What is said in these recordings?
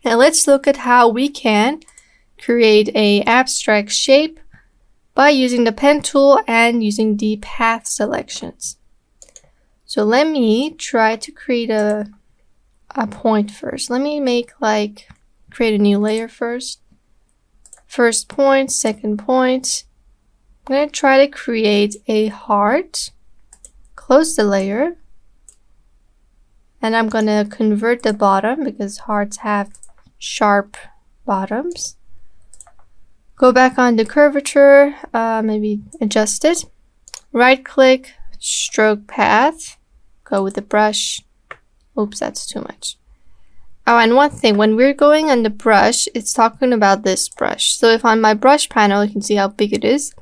Now let's look at how we can create an abstract shape by using the pen tool and using the path selections. So let me try to create a point first. Let me create a new layer first. First point, second point. I'm going to try to create a heart. Close the layer. And I'm going to convert the bottom because hearts have sharp bottoms. Go back on the curvature, maybe adjust it. Right click, stroke path. Go with the brush. Oops, that's too much. Oh, and one thing, when we're going on the brush, it's talking about this brush. So if on my brush panel, you can see how big it is.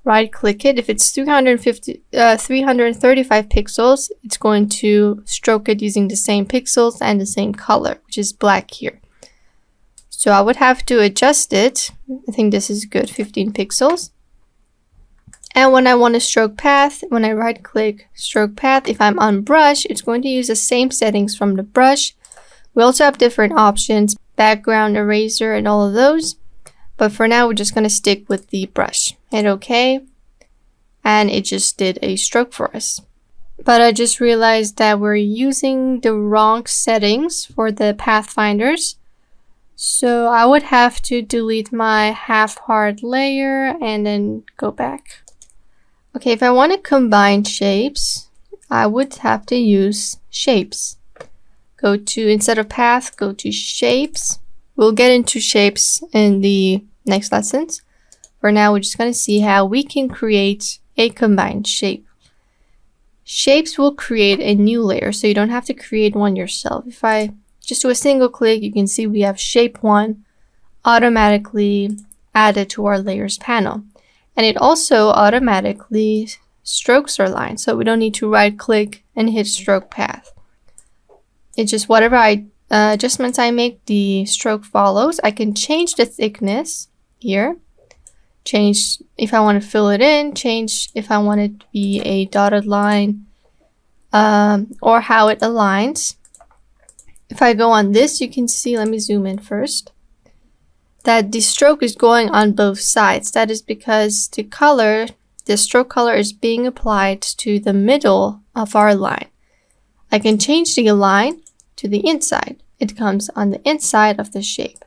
Right click it. If it's 335 pixels, it's going to stroke it using the same pixels and the same color, which is black here. So I would have to adjust it. I think this is good, 15 pixels. And when I want to stroke path, when I right click stroke path, if I'm on brush, it's going to use the same settings from the brush. We also have different options, background, eraser, and all of those. But for now, we're just going to stick with the brush. Hit OK. And it just did a stroke for us. But I just realized that we're using the wrong settings for the pathfinders. So I would have to delete my half heart layer and then go back. Okay, if I want to combine shapes, I would have to use shapes. Go to, instead of path, go to shapes. We'll get into shapes in the next lessons. For now, we're just going to see how we can create a combined shape. Shapes will create a new layer, so you don't have to create one yourself. If I just do a single click, you can see we have shape 1 automatically added to our layers panel. And it also automatically strokes our line, so we don't need to right click and hit stroke path. It's just whatever adjustments I make, the stroke follows. I can change the thickness here. Change if I want to fill it in, change if I want it to be a dotted line, or how it aligns. If I go on this, you can see, let me zoom in first, that the stroke is going on both sides. That is because the stroke color is being applied to the middle of our line. I can change the line to the inside. It comes on the inside of the shape,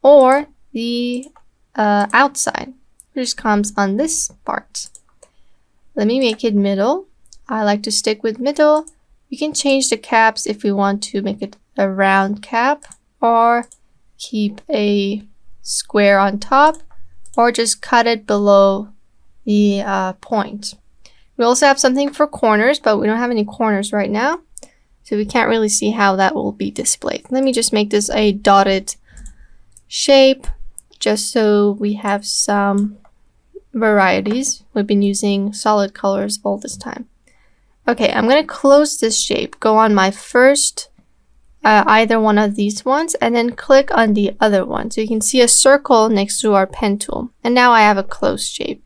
or the outside. It just comes on this part. Let me make it middle. I like to stick with middle. We can change the caps if we want to make it a round cap, or keep a square on top, or just cut it below the point. We also have something for corners, but we don't have any corners right now, so we can't really see how that will be displayed. Let me just make this a dotted shape, just so we have some varieties. We've been using solid colors all this time. Okay, I'm going to close this shape, go on my first either one of these ones, and then click on the other one. So you can see a circle next to our pen tool. And now I have a closed shape.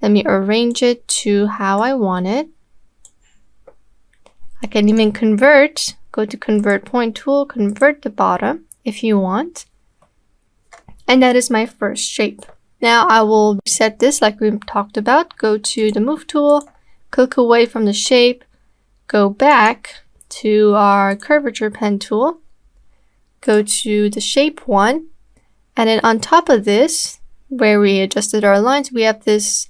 Let me arrange it to how I want it. I can even convert. Go to convert point tool, convert the bottom if you want. And that is my first shape. Now I will reset this like we talked about. Go to the move tool, click away from the shape, go back to our curvature pen tool, go to the shape one, and then on top of this, where we adjusted our lines, we have this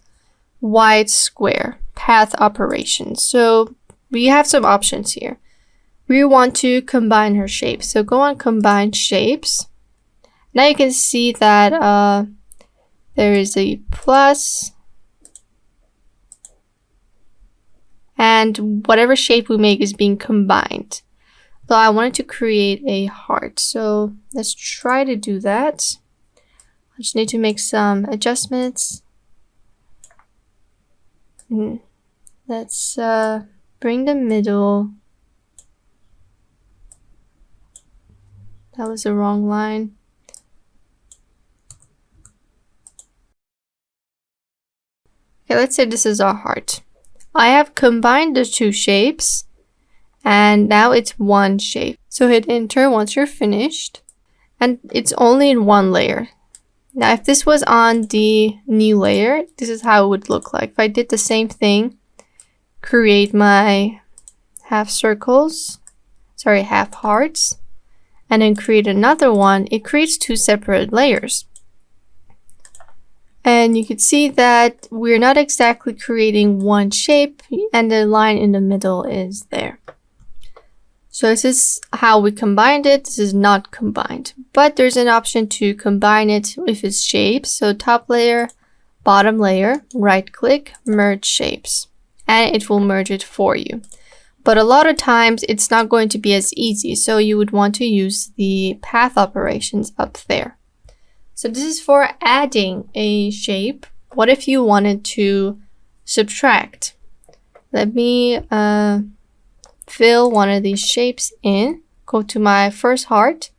white square, path operations. So we have some options here. We want to combine her shapes. So go on combine shapes. Now you can see that there is a plus, and whatever shape we make is being combined. So I wanted to create a heart. So let's try to do that. I just need to make some adjustments. Let's bring the middle. That was the wrong line. Okay, let's say this is our heart. I have combined the two shapes, and now it's one shape. So hit enter once you're finished. and it's only in one layer. Now if this was on the new layer, this is how it would look like. If I did the same thing, create my half circles, sorry, half hearts, and then create another one, it creates two separate layers. And you can see that we're not exactly creating one shape, and the line in the middle is there. So this is how we combined it. This is not combined, but there's an option to combine it with its shapes. So top layer, bottom layer, right click, merge shapes, and it will merge it for you. But a lot of times it's not going to be as easy. So you would want to use the path operations up there. So this is for adding a shape. What if you wanted to subtract? Let me fill one of these shapes in. Go to my first heart.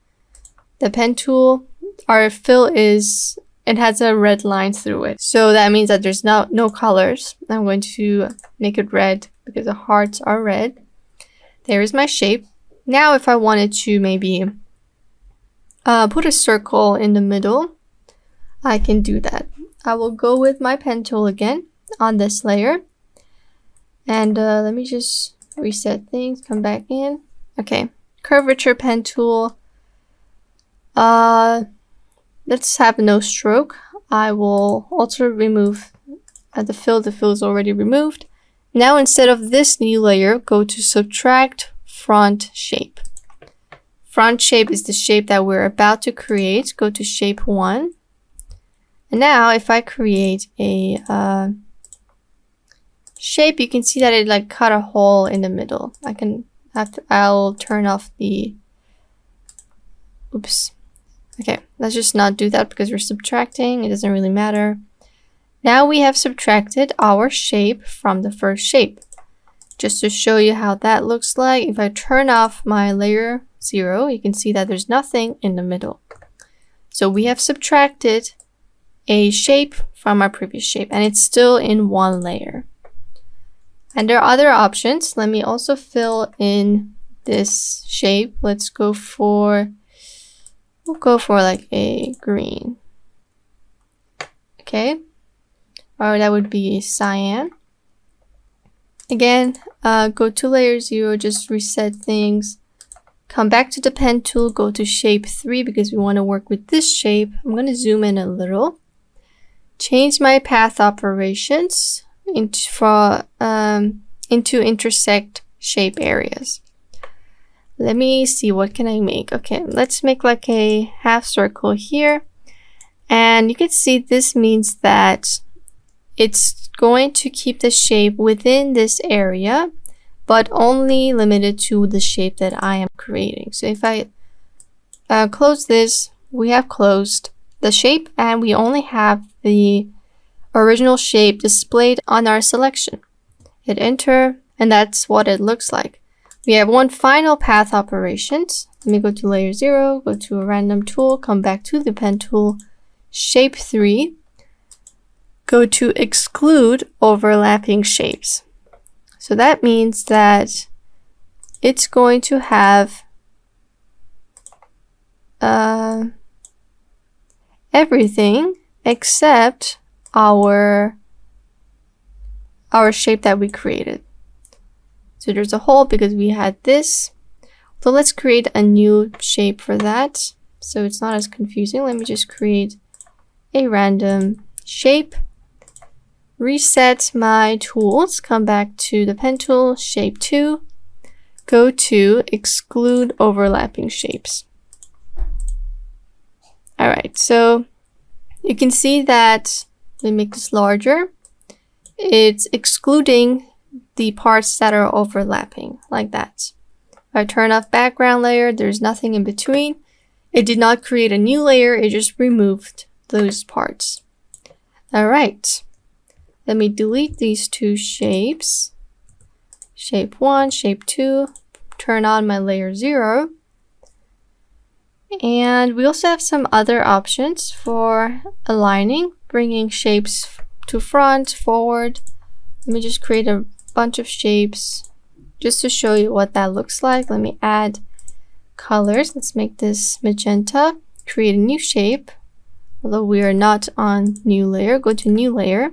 The pen tool, our fill is, it has a red line through it. So that means that there's no colors. I'm going to make it red because the hearts are red. There is my shape. Now if I wanted to maybe put a circle in the middle, I can do that. I will go with my pen tool again on this layer. And let me just reset things, come back in. Okay, curvature pen tool. Let's have no stroke. I will also remove the fill. The fill is already removed. Now instead of this new layer, go to subtract front shape. Front shape is the shape that we're about to create. Go to shape 1. And now if I create a shape, you can see that it like cut a hole in the middle. I'll turn off the, oops. Okay, let's just not do that because we're subtracting. It doesn't really matter. Now we have subtracted our shape from the first shape. Just to show you how that looks like, if I turn off my layer 0, you can see that there's nothing in the middle. So we have subtracted a shape from our previous shape, and it's still in one layer. And there are other options. Let me also fill in this shape. Let's go for, we'll go for like a green. Okay. Or that would be cyan. Again, go to layer 0, just reset things. Come back to the pen tool, go to shape 3 because we want to work with this shape. I'm going to zoom in a little. Change my path operations into intersect shape areas. Let me see, what can I make? Okay, let's make like a half circle here. And you can see this means that it's going to keep the shape within this area, but only limited to the shape that I am creating. So if I close this, we have closed the shape and we only have the original shape displayed on our selection. Hit enter, and that's what it looks like. We have one final path operations. Let me go to layer 0, go to a random tool, come back to the pen tool, shape 3, go to exclude overlapping shapes. So that means that it's going to have everything except our shape that we created. So there's a hole because we had this. So let's create a new shape for that, so it's not as confusing. Let me just create a random shape. Reset my tools, come back to the pen tool, shape 2, go to exclude overlapping shapes. Alright, so you can see that, let me make this larger, it's excluding the parts that are overlapping, like that. If I turn off background layer, there's nothing in between. It did not create a new layer, it just removed those parts. Alright. Let me delete these two shapes. Shape 1, shape 2, turn on my layer 0. And we also have some other options for aligning, bringing shapes to front, forward. Let me just create a bunch of shapes just to show you what that looks like. Let me add colors. Let's make this magenta. create a new shape. Although we are not on new layer, go to new layer.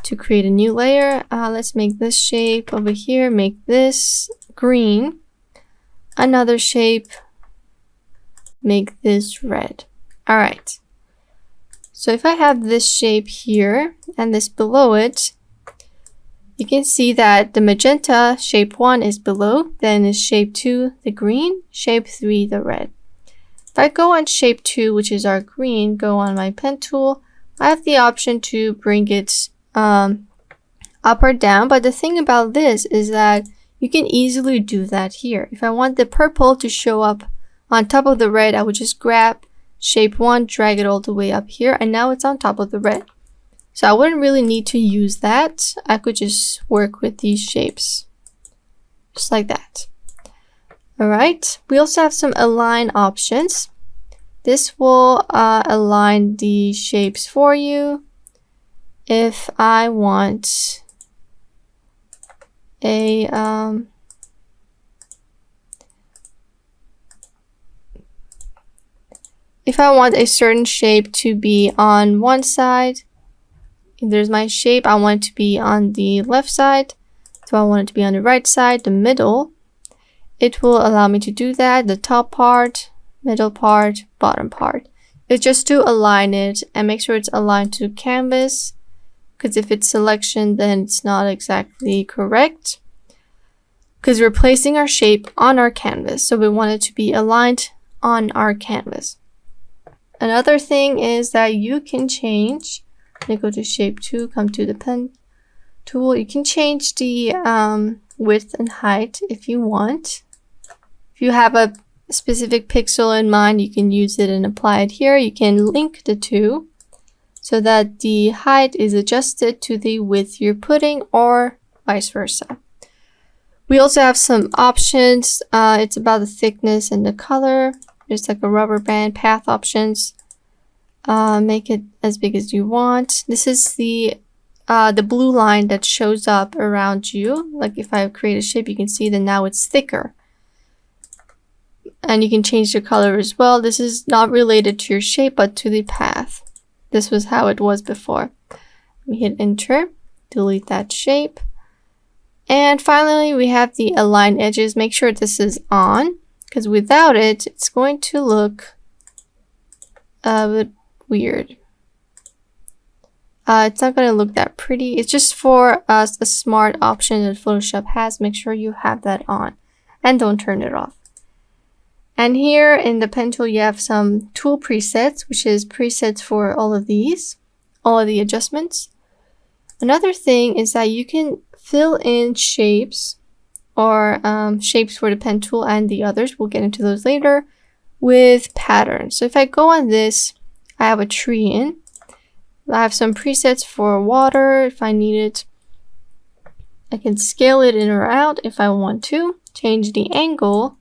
To create a new layer, let's make this shape over here, make this green. Another shape, make this red. All right. So if I have this shape here and this below it, you can see that the magenta, shape 1, is below, then is shape 2, the green, shape 3, the red. If I go on shape 2, which is our green, go on my pen tool, I have the option to bring it up or down, but the thing about this is that you can easily do that here. If I want the purple to show up on top of the red, I would just grab shape 1, drag it all the way up here, and now it's on top of the red. So I wouldn't really need to use that. I could just work with these shapes, just like that. Alright, we also have some align options. This will align the shapes for you. If I want a certain shape to be on one side, there's my shape, I want it to be on the left side. So I want it to be on the right side, the middle. It will allow me to do that, the top part, middle part, bottom part. It's just to align it and make sure it's aligned to canvas, because if it's selection, then it's not exactly correct, because we're placing our shape on our canvas, so we want it to be aligned on our canvas. Another thing is that you can change, let me go to shape 2, come to the pen tool, you can change the width and height if you want. If you have a specific pixel in mind, you can use it and apply it here. You can link the two so that the height is adjusted to the width you're putting, or vice versa. We also have some options. It's about the thickness and the color. There's like a rubber band path options. Make it as big as you want. This is the blue line that shows up around you. Like if I create a shape, you can see that now it's thicker. And you can change the color as well. This is not related to your shape, but to the path. This was how it was before. We hit enter, delete that shape. And finally, we have the align edges. Make sure this is on, because without it, it's going to look a bit weird. It's not going to look that pretty. It's just for us a smart option that Photoshop has. Make sure you have that on and don't turn it off. And here in the pen tool, you have some tool presets, which is presets for all of these, all of the adjustments. Another thing is that you can fill in shapes, or shapes for the pen tool and the others, we'll get into those later, with patterns. So if I go on this, I have a tree in. I have some presets for water if I need it. I can scale it in or out if I want to, change the angle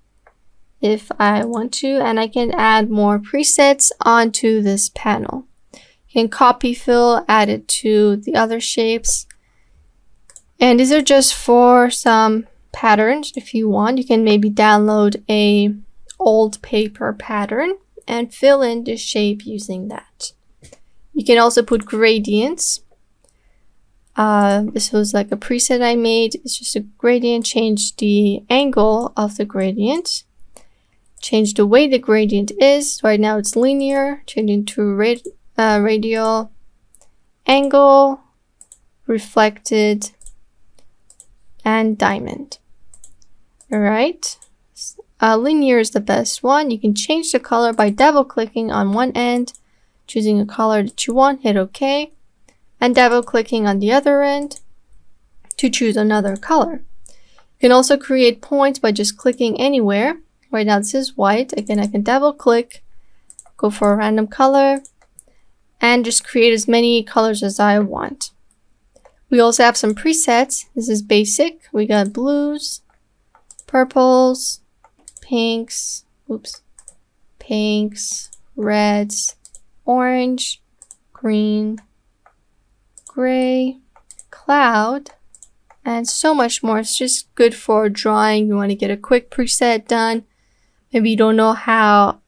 if I want to, and I can add more presets onto this panel. You can copy fill, add it to the other shapes. And these are just for some patterns. If you want, you can maybe download a old paper pattern and fill in the shape using that. You can also put gradients. This was like a preset I made. It's just a gradient. Change the angle of the gradient. Change the way the gradient is. Right now it's linear. Change it to radial, angle, reflected, and diamond. Alright. Linear is the best one. You can change the color by double clicking on one end, choosing a color that you want, hit OK, and double clicking on the other end to choose another color. You can also create points by just clicking anywhere. Right now this is white. Again, I can double click, go for a random color, and just create as many colors as I want. We also have some presets. This is basic. We got blues, purples, pinks, reds, orange, green, gray, cloud, and so much more. It's just good for drawing. You want to get a quick preset done. Maybe you don't know how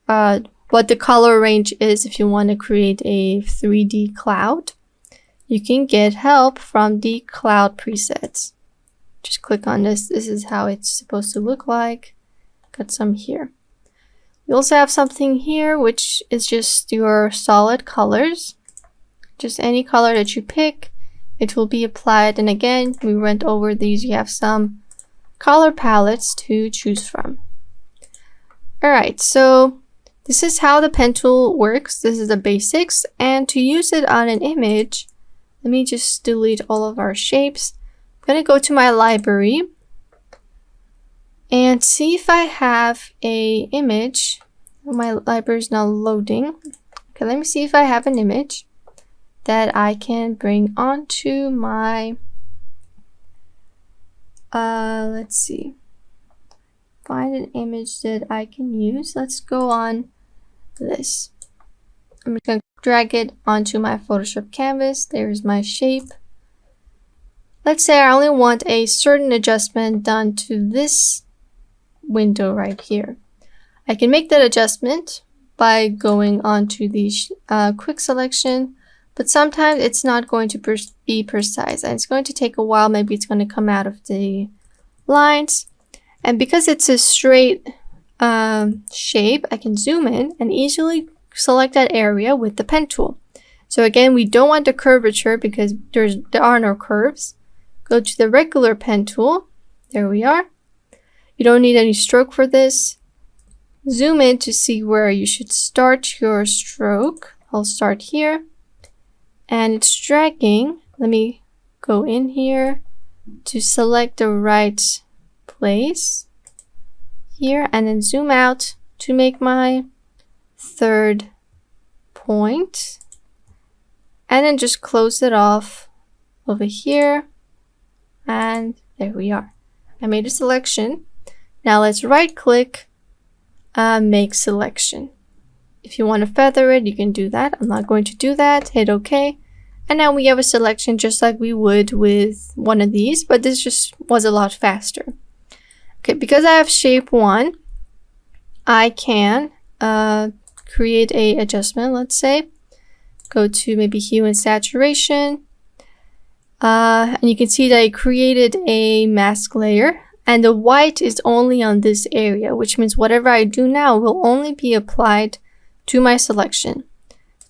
what the color range is if you want to create a 3D cloud, you can get help from the cloud presets. Just click on this. This is how it's supposed to look like. Got some here. You also have something here, which is just your solid colors. Just any color that you pick, it will be applied. And again, we went over these. You have some color palettes to choose from. Alright, so this is how the pen tool works. This is the basics. And to use it on an image, let me just delete all of our shapes. I'm going to go to my library and see if I have a image. My library is now loading. Okay, let me see if I have an image that I can bring onto my, let's see, find an image that I can use. Let's go on this. I'm just going to drag it onto my Photoshop canvas. There's my shape. Let's say I only want a certain adjustment done to this window right here. I can make that adjustment by going onto the quick selection, but sometimes it's not going to be precise and it's going to take a while. Maybe it's going to come out of the lines, and because it's a straight shape, I can zoom in and easily select that area with the pen tool. So again, we don't want the curvature because there are no curves. Go to the regular pen tool. There we are. You don't need any stroke for this. Zoom in to see where you should start your stroke. I'll start here. And it's dragging. Let me go in here to select the right place here and then zoom out to make my third point. And then just close it off over here. And there we are. I made a selection. Now let's right click, make selection. If you want to feather it, you can do that. I'm not going to do that. Hit OK. And now we have a selection just like we would with one of these, but this just was a lot faster. Okay, because I have shape 1, I can create a adjustment, let's say. Go to maybe hue and saturation. And you can see that I created a mask layer. And the white is only on this area, which means whatever I do now will only be applied to my selection.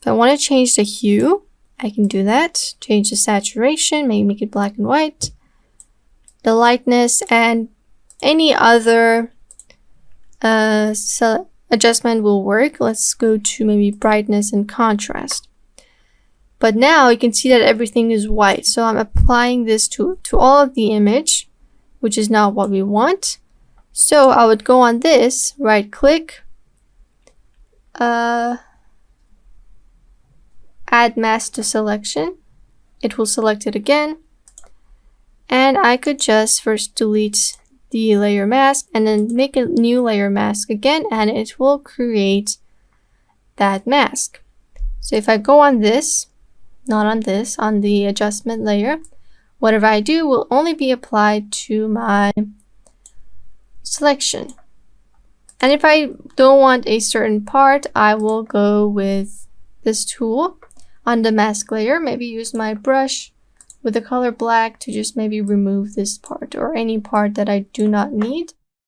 If I want to change the hue, I can do that. Change the saturation, maybe make it black and white. The lightness and any other adjustment will work. Let's go to maybe brightness and contrast. But now you can see that everything is white. So I'm applying this to all of the image, which is not what we want. So I would go on this, right click, add mask to selection. It will select it again. And I could just first delete the layer mask and then make a new layer mask again, and it will create that mask. So if I go on this, not on this, on the adjustment layer, whatever I do will only be applied to my selection. And if I don't want a certain part, I will go with this tool on the mask layer, maybe use my brush with the color black to just maybe remove this part or any part that I do not need.